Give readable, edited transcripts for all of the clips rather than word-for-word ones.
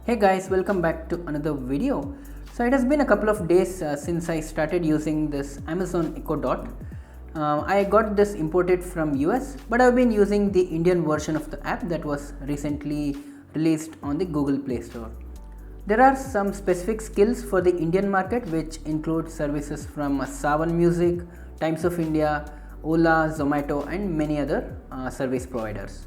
Hey guys, welcome back to another video. So it has been a couple of days since I started using this Amazon Echo Dot. I got this imported from US, but I've been using the Indian version of the app that was recently released on the Google Play Store. There are some specific skills for the Indian market, which include services from Savan Music, Times of India, Ola, Zomato and many other service providers.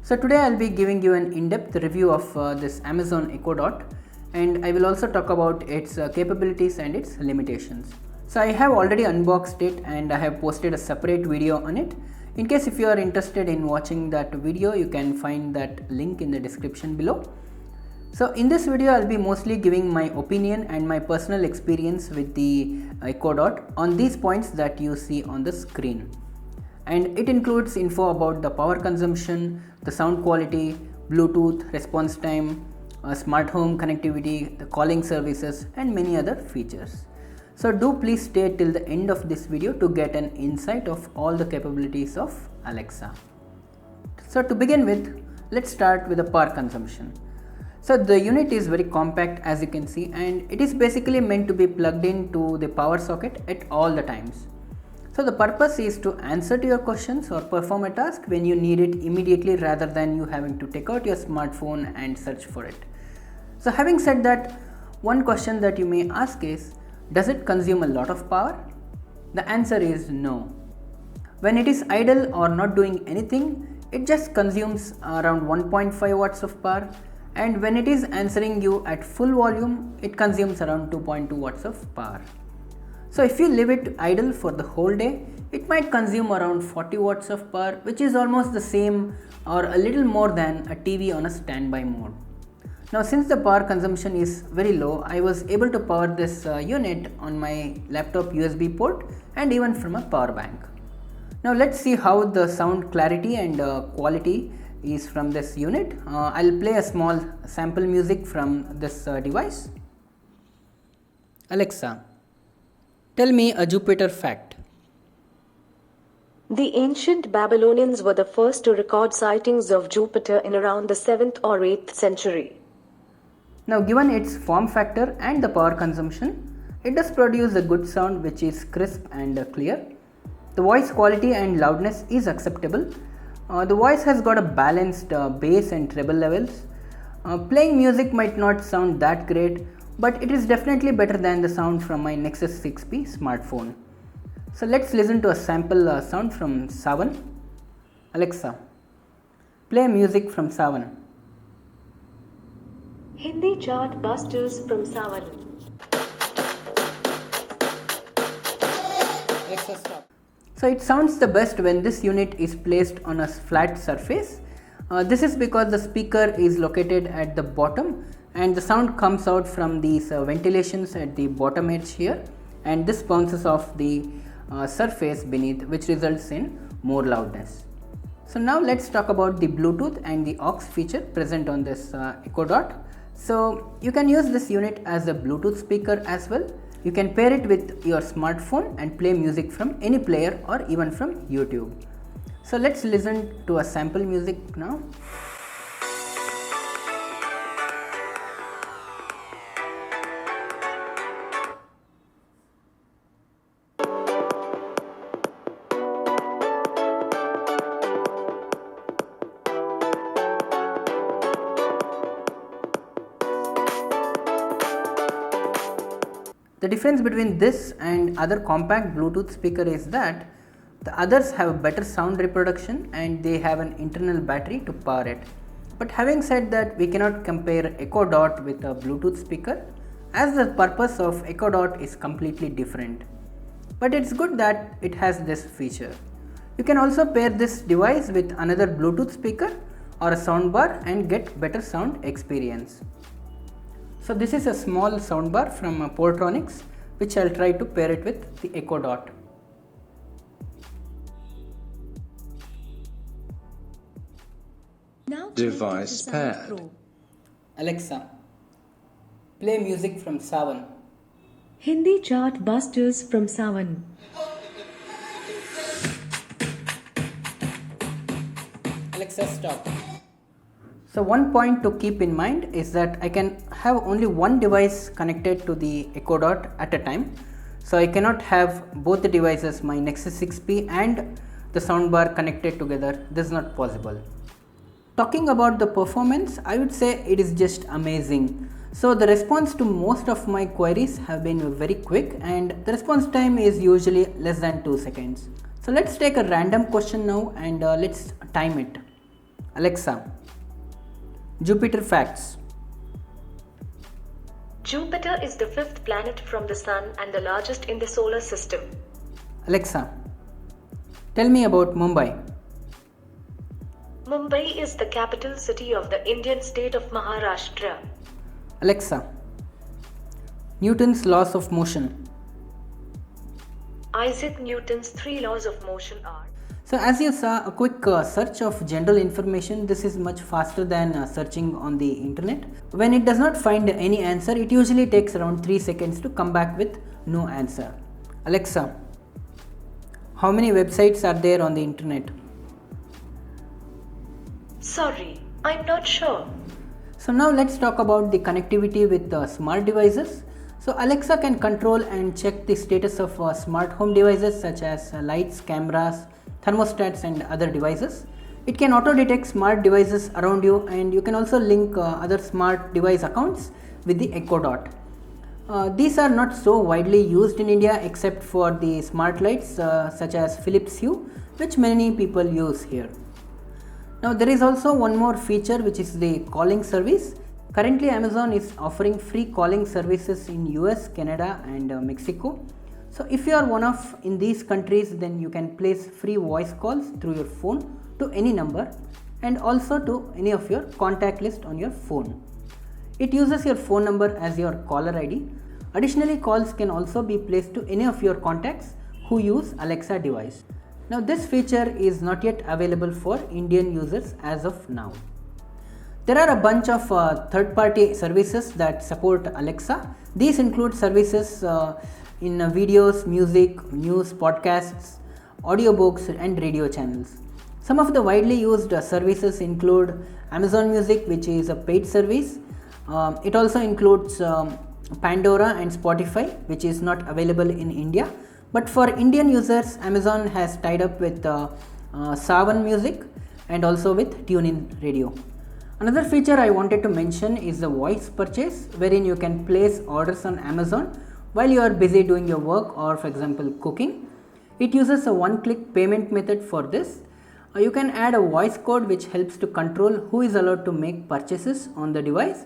So today I'll be giving you an in-depth review of this Amazon Echo Dot, and I will also talk about its capabilities and its limitations. So I have already unboxed it and I have posted a separate video on it. In case if you are interested in watching that video, you can find that link in the description below. So in this video I'll be mostly giving my opinion and my personal experience with the Echo Dot on these points that you see on the screen. And it includes info about the power consumption, the sound quality, Bluetooth, response time, smart home connectivity, the calling services and many other features. So do please stay till the end of this video to get an insight of all the capabilities of Alexa. So to begin with, let's start with the power consumption. So the unit is very compact, as you can see, and it is basically meant to be plugged into the power socket at all the times. So the purpose is to answer to your questions or perform a task when you need it immediately rather than you having to take out your smartphone and search for it. So having said that, one question that you may ask is, does it consume a lot of power? The answer is no. When it is idle or not doing anything, it just consumes around 1.5 watts of power, and when it is answering you at full volume, it consumes around 2.2 watts of power. So if you leave it idle for the whole day, it might consume around 40 watts of power, which is almost the same or a little more than a TV on a standby mode. Now since the power consumption is very low, I was able to power this unit on my laptop USB port and even from a power bank. Now let's see how the sound clarity and quality is from this unit. I'll play a small sample music from this device. Alexa, tell me a Jupiter fact. The ancient Babylonians were the first to record sightings of Jupiter in around the 7th or 8th century. Now given its form factor and the power consumption, it does produce a good sound which is crisp and clear. The voice quality and loudness is acceptable. The voice has got a balanced bass and treble levels. Playing music might not sound that great, but it is definitely better than the sound from my Nexus 6P smartphone. So let's listen to a sample sound from Savan. Alexa, play music from Savan. Hindi chart busters from Savan. Alexa, stop. So it sounds the best when this unit is placed on a flat surface. This is because the speaker is located at the bottom and the sound comes out from these ventilations at the bottom edge here, and this bounces off the surface beneath, which results in more loudness. So now let's talk about the Bluetooth and the aux feature present on this Echo Dot. So you can use this unit as a Bluetooth speaker as well. You can pair it with your smartphone and play music from any player or even from YouTube. So let's listen to a sample music now. The difference between this and other compact Bluetooth speaker is that the others have better sound reproduction and they have an internal battery to power it. But having said that, we cannot compare Echo Dot with a Bluetooth speaker, as the purpose of Echo Dot is completely different. But it's good that it has this feature. You can also pair this device with another Bluetooth speaker or a soundbar and get better sound experience. So this is a small soundbar from Portronics, which I'll try to pair it with the Echo Dot. Now Device paired. Pro. Alexa, play music from Savan. Hindi chart busters from Savan. Alexa, stop. So one point to keep in mind is that I can have only one device connected to the Echo Dot at a time. So I cannot have both the devices, my Nexus 6P and the soundbar, connected together. This is not possible. Talking about the performance, I would say it is just amazing. So the response to most of my queries have been very quick, and the response time is usually less than 2 seconds. So let's take a random question now and let's time it. Alexa, Jupiter facts. Jupiter is the fifth planet from the Sun and the largest in the solar system. Alexa, tell me about Mumbai. Mumbai is the capital city of the Indian state of Maharashtra. Alexa, Newton's laws of motion. Isaac Newton's three laws of motion are. So as you saw, a quick search of general information, this is much faster than searching on the internet. When it does not find any answer, it usually takes around 3 seconds to come back with no answer. Alexa, how many websites are there on the internet? Sorry, I'm not sure. So now let's talk about the connectivity with smart devices. So Alexa can control and check the status of smart home devices such as lights, cameras, thermostats and other devices. It can auto detect smart devices around you, and you can also link other smart device accounts with the Echo Dot. These are not so widely used in India except for the smart lights such as Philips Hue, which many people use here. Now there is also one more feature, which is the calling service. Currently Amazon is offering free calling services in US, Canada and Mexico. So if you are one of in these countries, then you can place free voice calls through your phone to any number and also to any of your contact list on your phone. It uses your phone number as your caller ID. Additionally, calls can also be placed to any of your contacts who use Alexa device. Now this feature is not yet available for Indian users as of now. There are a bunch of third-party services that support Alexa. These include services in videos, music, news, podcasts, audiobooks and radio channels. Some of the widely used services include Amazon Music, which is a paid service. It also includes Pandora and Spotify, which is not available in India. But for Indian users, Amazon has tied up with Savan Music and also with TuneIn Radio. Another feature I wanted to mention is the voice purchase, wherein you can place orders on Amazon while you are busy doing your work or, for example, cooking. It uses a one-click payment method for this. You can add a voice code which helps to control who is allowed to make purchases on the device,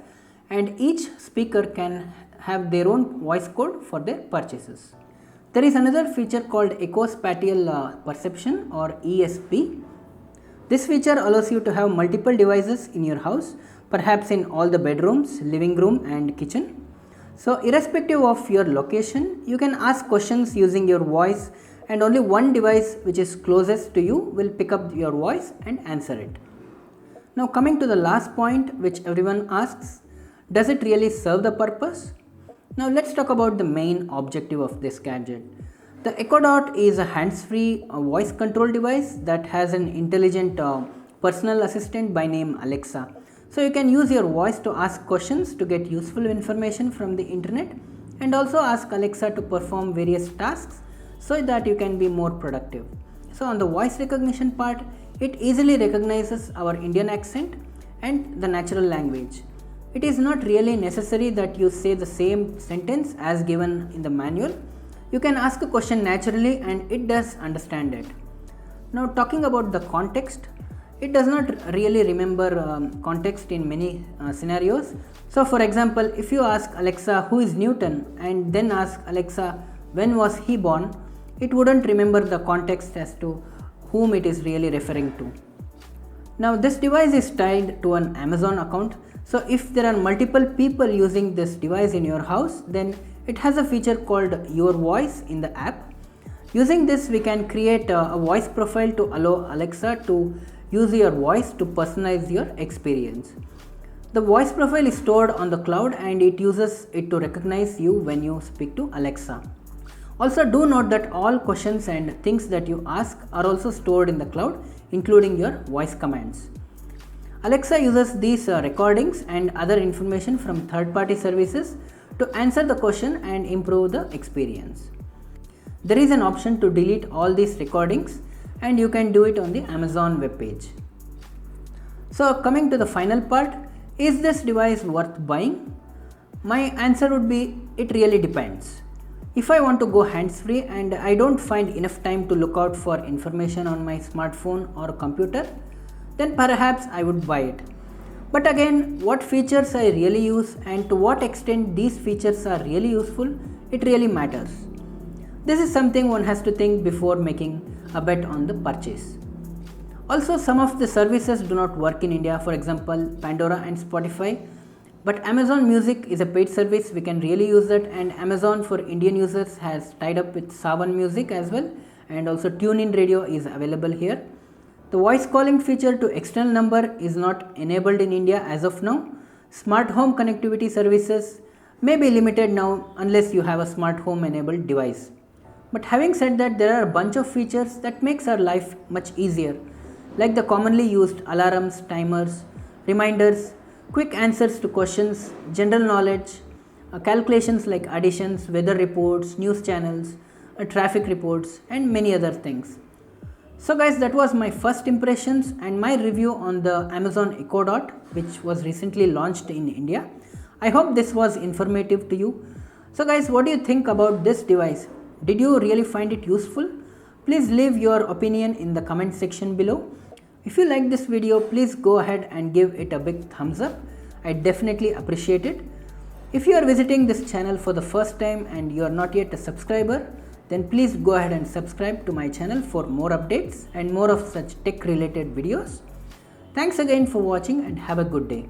and each speaker can have their own voice code for their purchases. There is another feature called Echo Spatial Perception or ESP. This feature allows you to have multiple devices in your house, perhaps in all the bedrooms, living room and kitchen. So irrespective of your location, you can ask questions using your voice, and only one device which is closest to you will pick up your voice and answer it. Now coming to the last point which everyone asks, does it really serve the purpose? Now let's talk about the main objective of this gadget. The Echo Dot is a hands-free voice control device that has an intelligent personal assistant by name Alexa. So you can use your voice to ask questions to get useful information from the internet, and also ask Alexa to perform various tasks so that you can be more productive. So on the voice recognition part, it easily recognizes our Indian accent and the natural language. It is not really necessary that you say the same sentence as given in the manual. You can ask a question naturally and it does understand it. Now talking about the context, it does not really remember context in many scenarios. So for example, if you ask Alexa who is Newton and then ask Alexa when was he born, it wouldn't remember the context as to whom it is really referring to. Now this device is tied to an Amazon account. So if there are multiple people using this device in your house, then it has a feature called Your Voice in the app. Using this, we can create a voice profile to allow Alexa to use your voice to personalize your experience. The voice profile is stored on the cloud and it uses it to recognize you when you speak to Alexa. Also do note that all questions and things that you ask are also stored in the cloud, including your voice commands. Alexa uses these recordings and other information from third-party services to answer the question and improve the experience. There is an option to delete all these recordings and you can do it on the Amazon webpage. So coming to the final part, is this device worth buying? My answer would be, it really depends. If I want to go hands-free and I don't find enough time to look out for information on my smartphone or computer, then perhaps I would buy it. But again, what features I really use and to what extent these features are really useful, it really matters. This is something one has to think before making a bet on the purchase. Also, some of the services do not work in India, for example Pandora and Spotify, but Amazon Music is a paid service, we can really use that, and Amazon for Indian users has tied up with Savan Music as well, and also TuneIn Radio is available here. The voice calling feature to external number is not enabled in India as of now. Smart home connectivity services may be limited now unless you have a smart home enabled device. But having said that, there are a bunch of features that makes our life much easier, like the commonly used alarms, timers, reminders, quick answers to questions, general knowledge, calculations like additions, weather reports, news channels, traffic reports, and many other things. So guys, that was my first impressions and my review on the Amazon Echo Dot, which was recently launched in India. I hope this was informative to you. So guys, what do you think about this device? Did you really find it useful? Please leave your opinion in the comment section below. If you like this video, please go ahead and give it a big thumbs up. I definitely appreciate it. If you are visiting this channel for the first time and you are not yet a subscriber, then please go ahead and subscribe to my channel for more updates and more of such tech related videos. Thanks again for watching and have a good day.